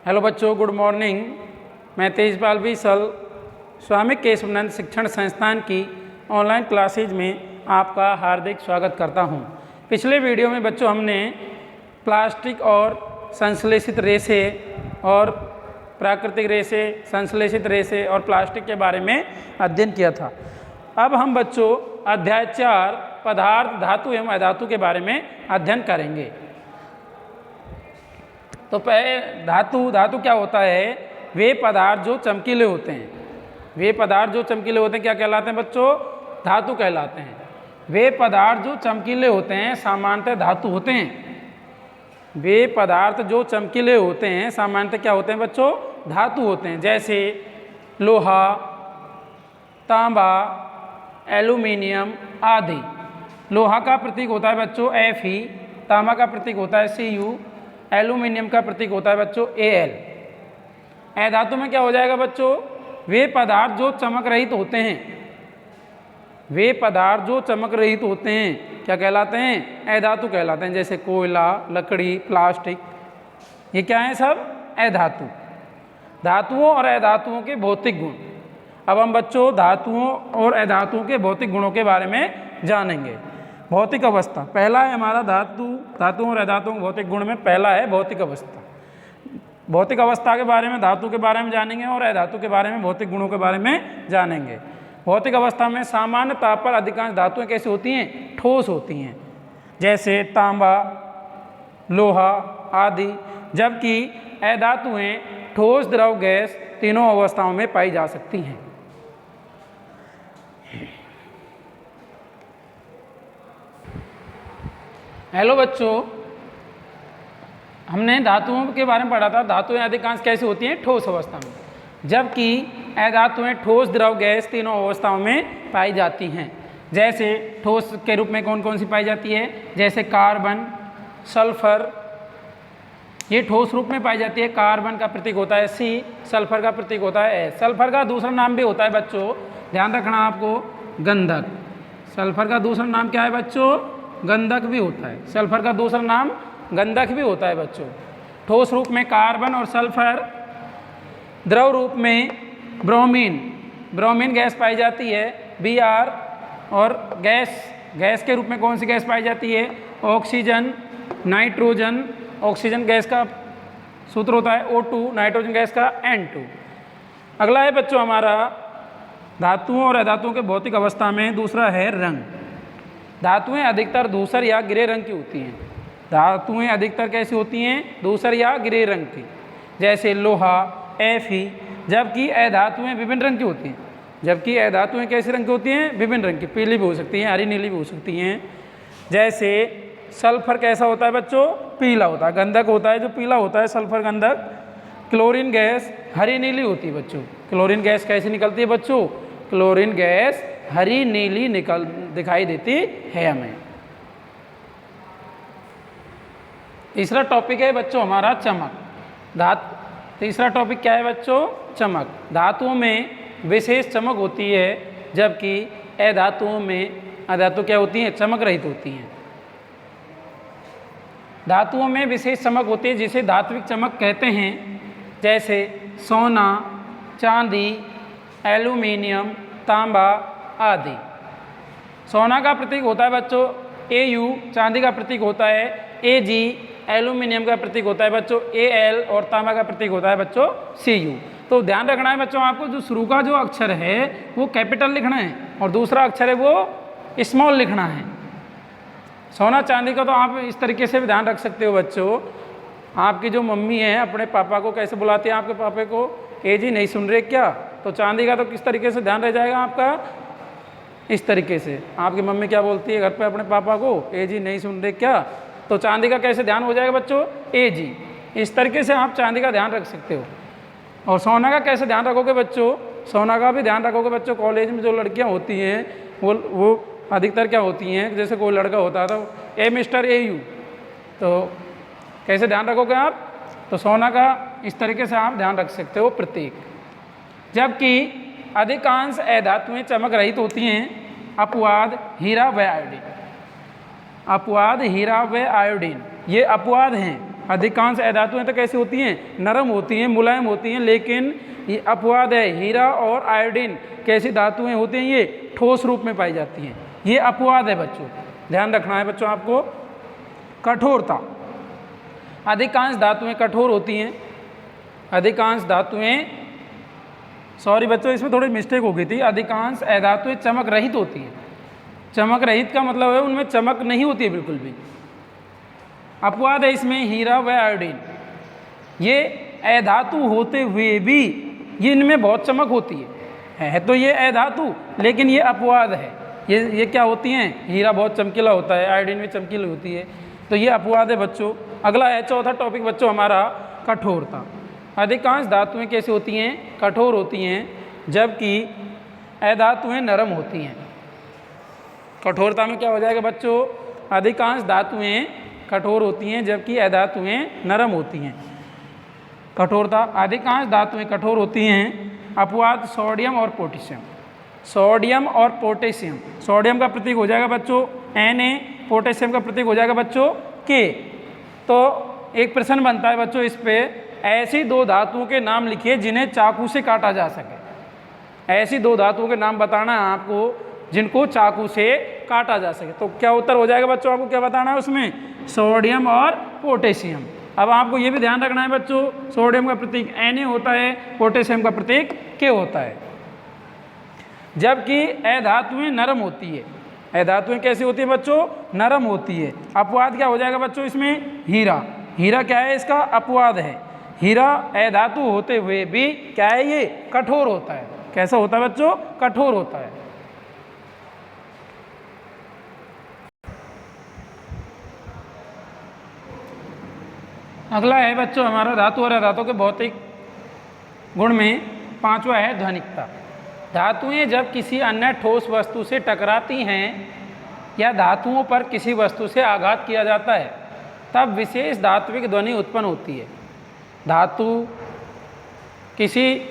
Hello बच्चों, good morning. मैं तेजपाल बीसल स्वामी केशवानंद शिक्षण संस्थान की ऑनलाइन क्लासेज में आपका हार्दिक स्वागत करता हूं। पिछले वीडियो में बच्चों हमने प्लास्टिक और संश्लेषित रेशे और प्राकृतिक रेशे, संश्लेषित रेशे और प्लास्टिक के बारे में अध्ययन किया था। अब हम बच्चों अध्याय 4 पदार्थ, धातु एवं अधातु के बारे में अध्ययन करेंगे। तो पहले धातु क्या होता है? वे पदार्थ जो चमकीले होते हैं, वे पदार्थ जो चमकीले होते हैं क्या कहलाते हैं बच्चों? धातु कहलाते हैं। वे पदार्थ जो चमकीले होते हैं सामान्यतः धातु होते हैं। वे पदार्थ जो चमकीले होते हैं सामान्यतः क्या होते हैं बच्चों? धातु होते हैं। जैसे लोहा, तांबा, एल्यूमिनियम आदि। लोहा का प्रतीक होता है बच्चों Fe, तांबा का प्रतीक होता है Cu, एल्यूमिनियम का प्रतीक होता है बच्चों Al। अधातु में क्या हो जाएगा बच्चों? वे पदार्थ जो चमक रहित होते हैं, वे पदार्थ जो चमक रहित होते हैं क्या कहलाते हैं? अधातु कहलाते हैं। जैसे कोयला, लकड़ी, प्लास्टिक, ये क्या है? सब अधातु। धातुओं और अधातुओं के भौतिक गुण। अब हम बच्चों धातुओं और अधातुओं के भौतिक गुणों के बारे में जानेंगे। भौतिक अवस्था पहला है हमारा धातुओं और अधातुओं के भौतिक गुण में पहला है भौतिक अवस्था। भौतिक अवस्था के बारे में धातु के बारे में जानेंगे और अधातु के बारे में भौतिक गुणों के बारे में जानेंगे। भौतिक अवस्था में सामान्य ताप पर अधिकांश धातुएं कैसी होती हैं? ठोस होती हैं, जैसे तांबा, लोहा आदि। जबकि अधातुएं ठोस, द्रव, गैस तीनों अवस्थाओं में पाई जा सकती हैं। हेलो बच्चों, हमने धातुओं के बारे में पढ़ा था। धातुएं अधिकांश कैसी होती हैं? ठोस अवस्था में, जबकि अधातुएं ठोस, द्रव, गैस तीनों अवस्थाओं में पाई जाती हैं। जैसे ठोस के रूप में कौन कौन सी पाई जाती है? जैसे कार्बन, सल्फर, ये ठोस रूप में पाई जाती है। कार्बन का प्रतीक होता है C, सल्फर का प्रतीक होता है S। सल्फर का दूसरा नाम भी होता है बच्चों, ध्यान रखना आपको, गंधक। सल्फर का दूसरा नाम क्या है बच्चों? गंधक भी होता है। सल्फर का दूसरा नाम गंधक भी होता है बच्चों। ठोस रूप में कार्बन और सल्फर, द्रव रूप में ब्रोमीन गैस पाई जाती है Br। और गैस के रूप में कौन सी गैस पाई जाती है? Oxygen, nitrogen. ऑक्सीजन गैस का सूत्र होता है O2, नाइट्रोजन गैस का N2। अगला है बच्चों हमारा धातुओं और अधातुओं के भौतिक अवस्था में दूसरा है रंग। धातुएं अधिकतर धूसर या ग्रे रंग की होती हैं। धातुएं अधिकतर कैसी होती हैं? धूसर या ग्रे रंग की, जैसे लोहा, Fe। जबकि अधातुएं विभिन्न रंग की होती हैं। जबकि अधातुएं कैसे रंग की होती हैं? विभिन्न रंग की, पीली भी हो सकती हैं, हरी नीली भी हो सकती हैं। जैसे सल्फर कैसा होता है बच्चों? पीला होता है। गंधक होता है जो पीला होता है, सल्फर गंधक। क्लोरीन गैस हरी नीली होती है बच्चों। क्लोरीन गैस कैसी निकलती है बच्चों? क्लोरीन गैस हरी नीली दिखाई देती है हमें। तीसरा टॉपिक है बच्चों हमारा चमक। तीसरा टॉपिक क्या है बच्चों? चमक। धातुओं में विशेष चमक होती है, जबकि अधातु क्या होती हैं? चमक रहित होती हैं। धातुओं में विशेष चमक होती है जिसे धात्विक चमक कहते हैं। जैसे सोना, चांदी, एल्यूमिनियम, तांबा आदि। सोना का प्रतीक होता है बच्चों Au, चांदी का प्रतीक होता है Ag, एल्यूमिनियम का प्रतीक होता है बच्चों Al और तांबा का प्रतीक होता है बच्चों Cu। तो ध्यान रखना है बच्चों आपको, जो शुरू का जो अक्षर है वो कैपिटल लिखना है और दूसरा अक्षर है वो स्मॉल लिखना है। सोना चांदी का तो आप इस तरीके से भी ध्यान रख सकते हो बच्चों। आपकी जो मम्मी है अपने पापा को कैसे बुलाती है? आपके पापा को Ag, नहीं सुन रहे क्या? तो चांदी का तो किस तरीके से ध्यान रह जाएगा आपका? इस तरीके से। आपकी मम्मी क्या बोलती है घर पे अपने पापा को? Ag, नहीं सुन रहे क्या? तो चांदी का कैसे ध्यान हो जाएगा बच्चों? Ag। इस तरीके से आप चांदी का ध्यान रख सकते हो। और सोना का कैसे ध्यान रखोगे बच्चों? सोना का भी ध्यान रखोगे बच्चों। कॉलेज में जो लड़कियां होती हैं वो अधिकतर क्या होती हैं? जैसे कोई लड़का होता है तो ए मिस्टर AU, तो कैसे ध्यान रखोगे आप? तो सोना का इस तरीके से आप ध्यान रख सकते हो प्रतीक। जबकि अधिकांश अधातुएं चमक रहित होती हैं। अपवाद हीरा व आयोडीन। अपवाद हीरा व आयोडीन ये अपवाद हैं। अधिकांश अधातुएं तो कैसी होती हैं, नरम होती हैं, मुलायम होती हैं, लेकिन ये अपवाद है, हीरा और आयोडीन कैसी धातुएं होती हैं, ये ठोस रूप में पाई जाती हैं। ये अपवाद है बच्चों, ध्यान रखना है बच्चों आपको। कठोरता, अधिकांश धातुएं कठोर होती हैं, अधिकांश धातुएं, सॉरी बच्चों इसमें थोड़ी मिस्टेक हो गई थी, अधिकांश अधातुएं चमक रहित होती हैं। चमक रहित का मतलब है उनमें चमक नहीं होती है बिल्कुल भी। अपवाद है इसमें हीरा व आयोडीन, ये अधातु होते हुए भी ये इनमें बहुत चमक होती है तो ये अधातु, लेकिन ये अपवाद है। ये क्या होती हैं, हीरा बहुत चमकीला होता है, आयोडीन भी चमकीली होती है, तो ये अपवाद है बच्चों। अगला है चौथा टॉपिक बच्चों हमारा कठोरता। अधिकांश धातुएं कैसी होती हैं, कठोर होती हैं, जबकि अधातुएं नरम होती हैं। कठोरता में क्या हो जाएगा बच्चों, अधिकांश धातुएं कठोर होती हैं जबकि अधातुएं नरम होती हैं। कठोरता, अधिकांश धातुएं कठोर होती हैं। अपवाद सोडियम और पोटेशियम, सोडियम और पोटेशियम, सोडियम का प्रतीक हो जाएगा बच्चों Na, पोटेशियम का प्रतीक हो जाएगा बच्चों K। तो एक प्रश्न बनता है बच्चों इस पे, ऐसी दो धातुओं के नाम लिखिए जिन्हें चाकू से काटा जा सके। ऐसी दो धातुओं के नाम बताना है आपको जिनको चाकू से काटा जा सके। तो क्या उत्तर हो जाएगा बच्चों, आपको क्या बताना है उसमें, सोडियम और पोटेशियम। अब आपको ये भी ध्यान रखना है बच्चों, सोडियम का प्रतीक Na होता है, पोटेशियम का प्रतीक K होता है। जबकि अधातुएं नरम होती है, अधातुएं कैसी होती है बच्चों, नरम होती है। अपवाद क्या हो जाएगा बच्चों इसमें, हीरा। हीरा क्या है, इसका अपवाद है। हीरा अधातु होते हुए भी क्या है, ये कठोर होता है। कैसा होता है बच्चों, कठोर होता है। अगला है बच्चों हमारा धातु और अधातु के भौतिक गुण में पांचवा है ध्वनिकता। धातुएं जब किसी अन्य ठोस वस्तु से टकराती हैं या धातुओं पर किसी वस्तु से आघात किया जाता है तब विशेष धात्विक ध्वनि उत्पन्न होती है। धातु किसी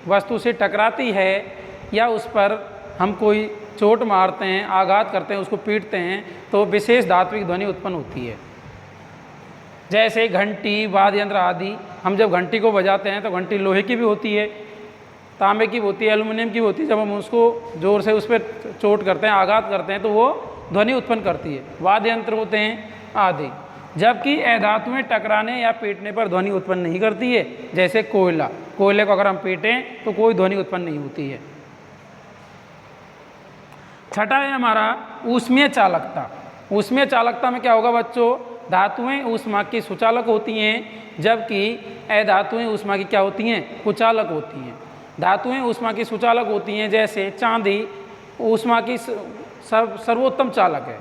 वस्तु से टकराती है या उस पर हम कोई चोट मारते हैं, आघात करते हैं, उसको पीटते हैं तो विशेष धात्विक ध्वनि उत्पन्न होती है। जैसे घंटी, वाद्य यंत्र आदि। हम जब घंटी को बजाते हैं तो घंटी लोहे की भी होती है, तांबे की भी होती है, एल्युमिनियम की भी होती है। जब हम उसको ज़ोर से उस पर चोट करते हैं, आघात करते हैं तो वो ध्वनि उत्पन्न करती है। वाद्य यंत्र होते हैं आदि। जबकि अधातुएं टकराने या पीटने पर ध्वनि उत्पन्न नहीं करती है। जैसे कोयला, कोयले को अगर हम पीटें तो कोई ध्वनि उत्पन्न नहीं होती है। छठा है हमारा ऊष्मीय चालकता। ऊष्मीय चालकता में क्या होगा बच्चों, धातुएं ऊष्मा की सुचालक होती हैं जबकि अधातुएं ऊष्मा की क्या होती हैं, कुचालक होती हैं। धातुएं ऊष्मा की सुचालक होती हैं, जैसे चांदी ऊष्मा की सर्वोत्तम चालक है,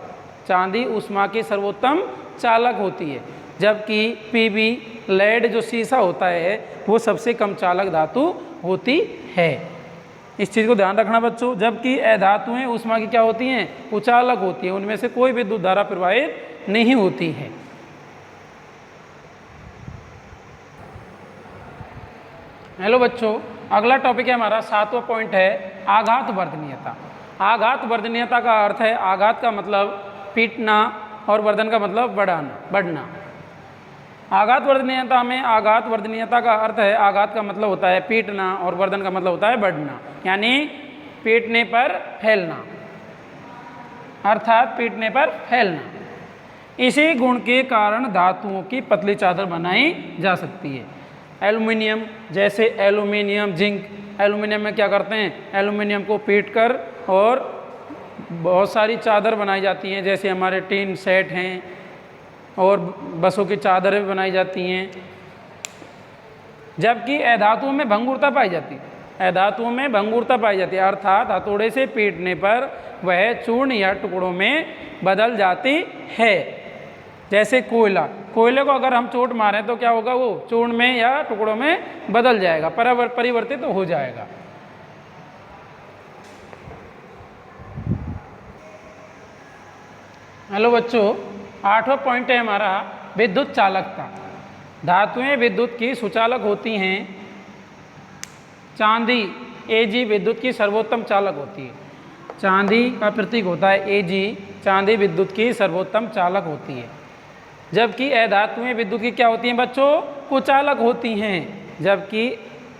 चांदी ऊष्मा की सर्वोत्तम चालक होती है। जबकि पीबी लेड जो शीशा होता है वो सबसे कम चालक धातु होती है। इस चीज़ को ध्यान रखना बच्चों। जबकि अधातुएं ऊष्मा की क्या होती हैं, कुचालक होती हैं, उनमें से कोई विद्युत धारा प्रवाहित नहीं होती है। हेलो बच्चों, अगला टॉपिक है हमारा 7वां पॉइंट है आघात वर्धनीयता। आघात वर्धनीयता का अर्थ है, आघात का मतलब पीटना और वर्धन का मतलब बढ़ना। आघात वर्धनीयता में आघात वर्धनीयता का अर्थ है, आघात का मतलब होता है पीटना और वर्धन का मतलब होता है बढ़ना, यानी पीटने पर फैलना, अर्थात पीटने पर फैलना। इसी गुण के कारण धातुओं की पतली चादर बनाई जा सकती है। एल्युमिनियम, जैसे एल्युमिनियम, जिंक। एल्युमिनियम में क्या करते हैं, एल्युमिनियम को पीटकर और बहुत सारी चादर बनाई जाती हैं, जैसे हमारे टीन सेट हैं और बसों की चादरें बनाई जाती हैं। जबकि अधातुओं में भंगुरता पाई जाती है, अधातुओं में भंगुरता पाई जाती है, अर्थात हथौड़े से पीटने पर वह चूर्ण या टुकड़ों में बदल जाती है। जैसे कोयला, कोयले को अगर हम चोट मारें तो क्या होगा, वो चूर्ण में या टुकड़ों में बदल जाएगा, परिवर्तित तो हो जाएगा। हेलो बच्चों, 8वां पॉइंट है हमारा विद्युत चालकता। धातुएं विद्युत की सुचालक होती हैं। चांदी Ag विद्युत की सर्वोत्तम चालक होती है। चांदी का प्रतीक होता है Ag, चांदी विद्युत की सर्वोत्तम चालक होती है। जबकि अधातुएं विद्युत की क्या होती हैं बच्चों? कुचालक होती हैं। जबकि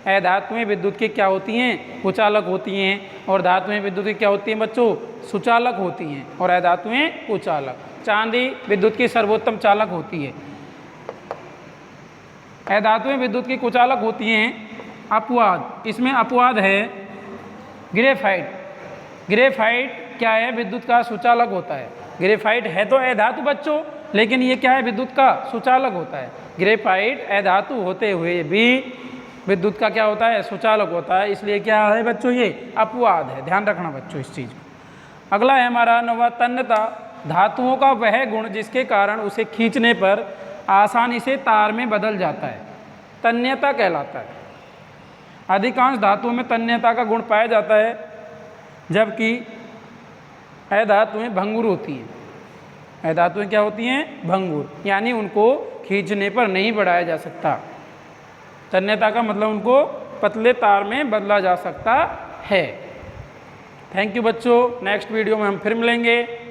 अधातुएं विद्युत की क्या होती हैं? कुचालक होती हैं। और धातुएं विद्युत की क्या होती हैं बच्चों? सुचालक होती हैं। और अधातुएं कुचालक। चांदी विद्युत की सर्वोत्तम चालक होती है। अधातुएं विद्युत की कुचालक होती हैं। अपवाद, इसमें अपवाद है ग्रेफाइट। ग्रेफाइट क्या है? विद्युत का सुचालक होता है। ग्रेफाइट है तो अधातु बच्चों, लेकिन ये क्या है? विद्युत का सुचालक होता है। ग्रेफाइट अधातु होते हुए भी विद्युत का क्या होता है? सुचालक होता है। इसलिए क्या है बच्चों? ये अपवाद है, ध्यान रखना बच्चों इस चीज़ को। अगला है हमारा 9वां तन्यता। धातुओं का वह गुण जिसके कारण उसे खींचने पर आसानी से तार में बदल जाता है, तन्यता कहलाता है। अधिकांश धातुओं में तन्यता का गुण पाया जाता है, जबकि अधातुएं भंगुर होती हैं। अधातुएं क्या होती हैं? भंगुर, यानी उनको खींचने पर नहीं बढ़ाया जा सकता। तन्यता का मतलब उनको पतले तार में बदला जा सकता है। थैंक यू बच्चों, नेक्स्ट वीडियो में हम फिर मिलेंगे।